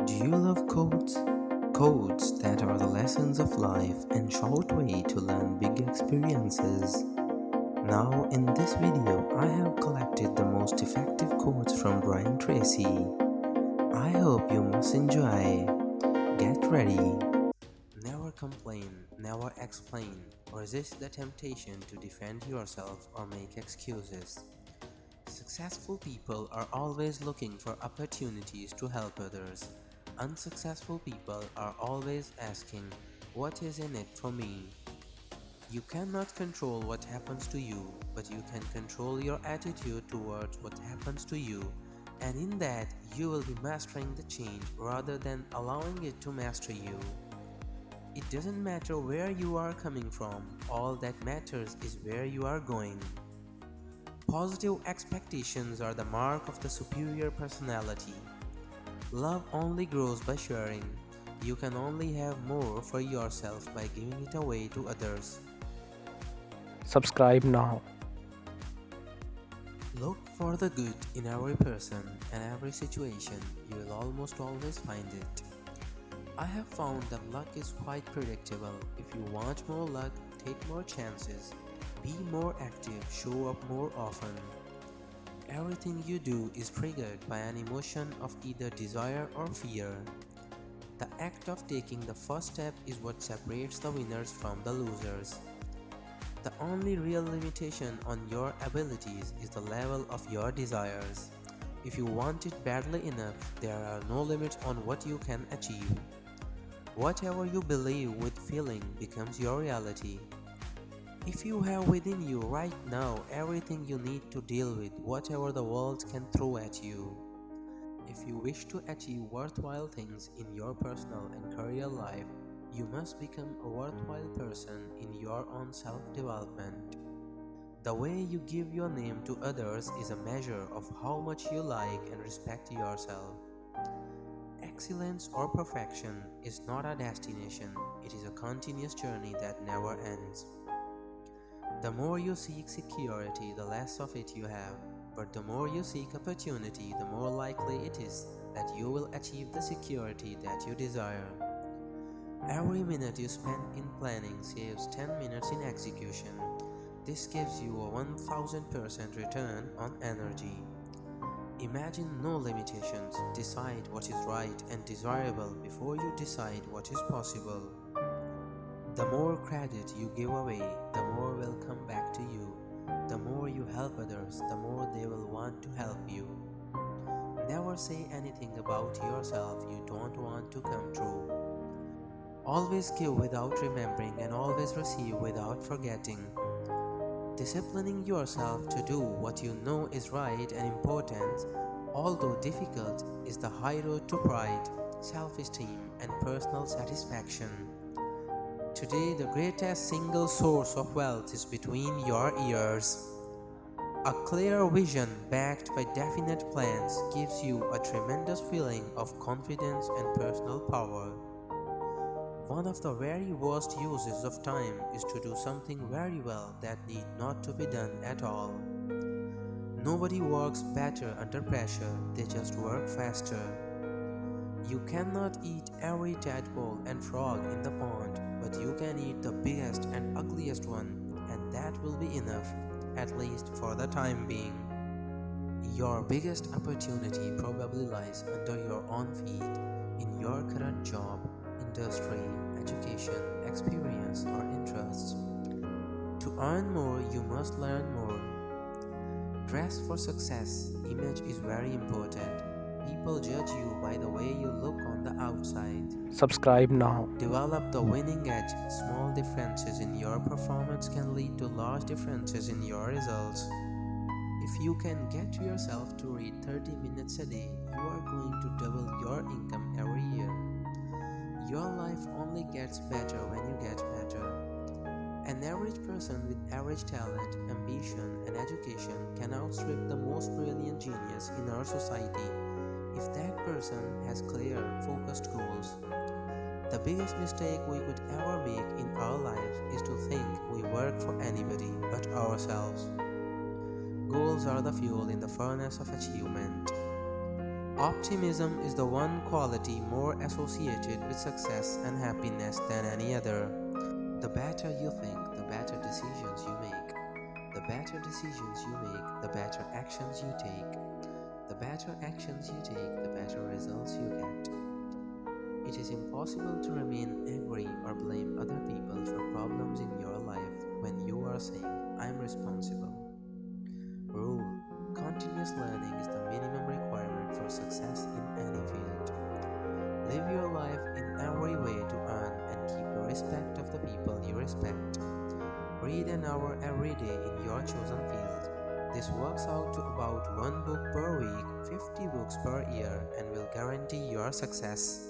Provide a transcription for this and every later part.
Do you love codes? Codes that are the lessons of life and short way to learn big experiences. Now in this video, I have collected the most effective quotes from Tracy. I hope you must enjoy. Get ready. Never complain, never explain, resist the temptation to defend yourself or make excuses. Successful people are always looking for opportunities to help others. Unsuccessful people are always asking, "What is in it for me?" You cannot control what happens to you, but you can control your attitude towards what happens to you, and in that, you will be mastering the change rather than allowing it to master you. It doesn't matter where you are coming from, all that matters is where you are going. Positive expectations are the mark of the superior personality. Love only grows by sharing. You can only have more for yourself by giving it away to others. Subscribe now. Look for the good in every person and every situation. You will almost always find it. I have found that luck is quite predictable. If you want more luck, take more chances. Be more active, show up more often. Everything you do is triggered by an emotion of either desire or fear. The act of taking the first step is what separates the winners from the losers. The only real limitation on your abilities is the level of your desires. If you want it badly enough, there are no limits on what you can achieve. Whatever you believe with feeling becomes your reality. If you have within you right now everything you need to deal with whatever the world can throw at you. If you wish to achieve worthwhile things in your personal and career life, you must become a worthwhile person in your own self-development. The way you give your name to others is a measure of how much you like and respect yourself. Excellence or perfection is not a destination, it is a continuous journey that never ends. The more you seek security, the less of it you have, but the more you seek opportunity, the more likely it is that you will achieve the security that you desire. Every minute you spend in planning saves 10 minutes in execution. This gives you a 1000% return on energy. Imagine no limitations. Decide what is right and desirable before you decide what is possible. The more credit you give away, the more will come back to you. The more you help others, the more they will want to help you. Never say anything about yourself you don't want to come true. Always give without remembering and always receive without forgetting. Disciplining yourself to do what you know is right and important, although difficult, is the high road to pride, self-esteem, and personal satisfaction. Today, the greatest single source of wealth is between your ears. A clear vision backed by definite plans gives you a tremendous feeling of confidence and personal power. One of the very worst uses of time is to do something very well that need not to be done at all. Nobody works better under pressure, they just work faster. You cannot eat every tadpole and frog in the pond, but you can eat the biggest and ugliest one, and that will be enough, at least for the time being. Your biggest opportunity probably lies under your own feet, in your current job, industry, education, experience, or interests. To earn more, you must learn more. Dress for success. Image is very important. People judge you by the way you look on the outside. Subscribe now. Develop the winning edge. Small differences in your performance can lead to large differences in your results. If you can get yourself to read 30 minutes a day, you are going to double your income every year. Your life only gets better when you get better. An average person with average talent, ambition, and education can outstrip the most brilliant genius in our society if that person has clear, focused goals. The biggest mistake we could ever make in our lives is to think we work for anybody but ourselves. Goals are the fuel in the furnace of achievement. Optimism is the one quality more associated with success and happiness than any other. The better you think, the better decisions you make. The better decisions you make, the better actions you take. The better actions you take, the better results you get. It is impossible to remain angry or blame other people for problems in your life when you are saying, I'm responsible. Rule: continuous learning is the minimum requirement for success in any field. Live your life in every way to earn and keep the respect of the people you respect. Read an hour every day in your chosen field. This works out to about 1 book per week, 50 books per year, and will guarantee your success.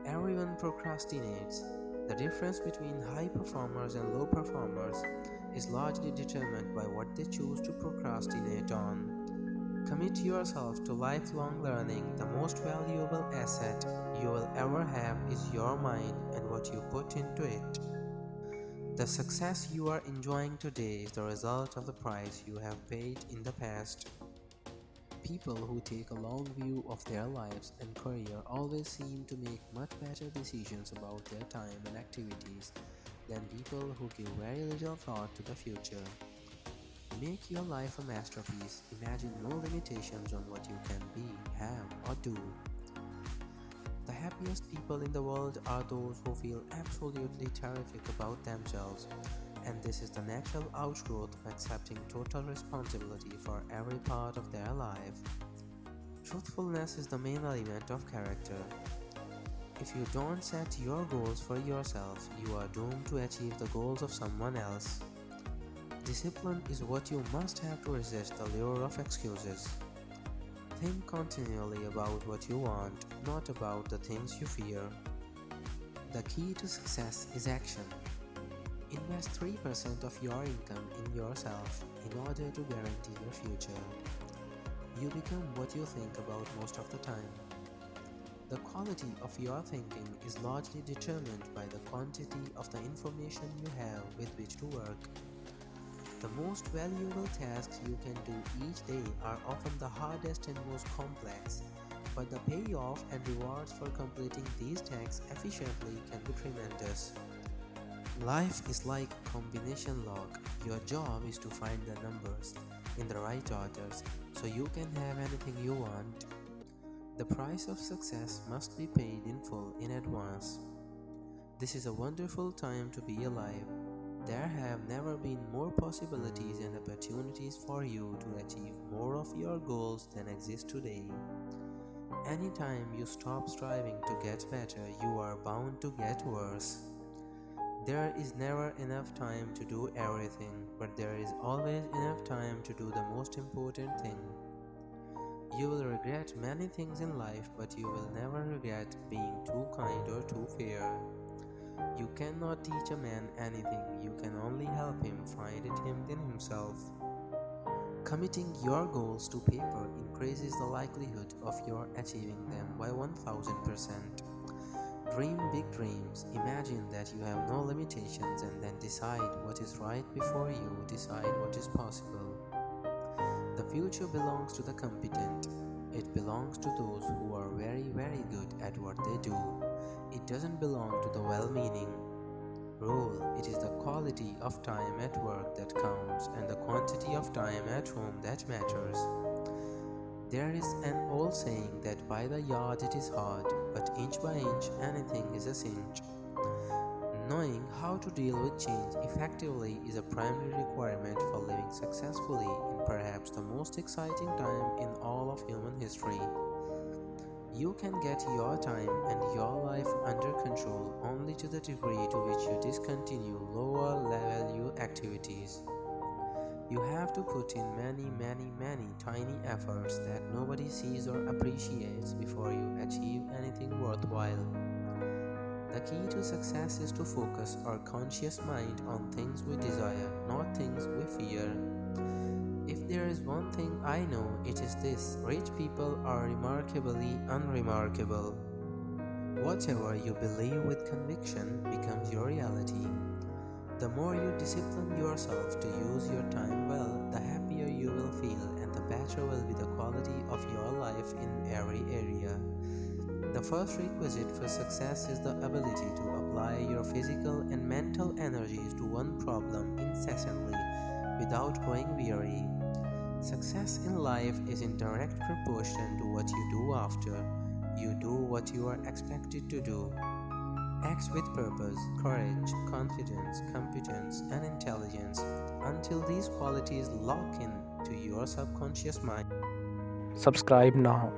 Everyone procrastinates. The difference between high performers and low performers is largely determined by what they choose to procrastinate on. Commit yourself to lifelong learning. The most valuable asset you will ever have is your mind and what you put into it. The success you are enjoying today is the result of the price you have paid in the past. People who take a long view of their lives and career always seem to make much better decisions about their time and activities than people who give very little thought to the future. Make your life a masterpiece. Imagine no limitations on what you can be, have, or do. The happiest people in the world are those who feel absolutely terrific about themselves, and this is the natural outgrowth of accepting total responsibility for every part of their life. Truthfulness is the main element of character. If you don't set your goals for yourself, you are doomed to achieve the goals of someone else. Discipline is what you must have to resist the lure of excuses. Think continually about what you want, not about the things you fear. The key to success is action. Invest 3% of your income in yourself in order to guarantee your future. You become what you think about most of the time. The quality of your thinking is largely determined by the quantity of the information you have with which to work. The most valuable tasks you can do each day are often the hardest and most complex, but the payoff and rewards for completing these tasks efficiently can be tremendous. Life is like a combination lock. Your job is to find the numbers in the right orders so you can have anything you want. The price of success must be paid in full in advance. This is a wonderful time to be alive. There have never been more possibilities and opportunities for you to achieve more of your goals than exist today. Anytime you stop striving to get better, you are bound to get worse. There is never enough time to do everything, but there is always enough time to do the most important thing. You will regret many things in life, but you will never regret being too kind or too fair. You cannot teach a man anything, you can only help him find it in himself. Committing your goals to paper increases the likelihood of your achieving them by 1000%. Dream big dreams. Imagine that you have no limitations and then decide what is right before you decide what is possible. The future belongs to the competent. It belongs to those who are very, very good at what they do. It doesn't belong to the well-meaning. Rule: it is the quality of time at work that counts and the quantity of time at home that matters. There is an old saying that by the yard it is hard, but inch by inch anything is a cinch. Knowing how to deal with change effectively is a primary requirement for living successfully in perhaps the most exciting time in all of human history. You can get your time and your life under control only to the degree to which you discontinue lower level activities. You have to put in many tiny efforts that nobody sees or appreciates before you achieve anything worthwhile. The key to success is to focus our conscious mind on things we desire, not things we fear. If there is one thing I know, it is this: rich people are remarkably unremarkable. Whatever you believe with conviction becomes your reality. The more you discipline yourself to use your time well, the happier you will feel and the better will be the quality of your life in every area. The first requisite for success is the ability to apply your physical and mental energies to one problem incessantly without growing weary. Success in life is in direct proportion to what you do after you do what you are expected to do. Acts with purpose, courage, confidence, competence, and intelligence until these qualities lock in to your subconscious mind. Subscribe now.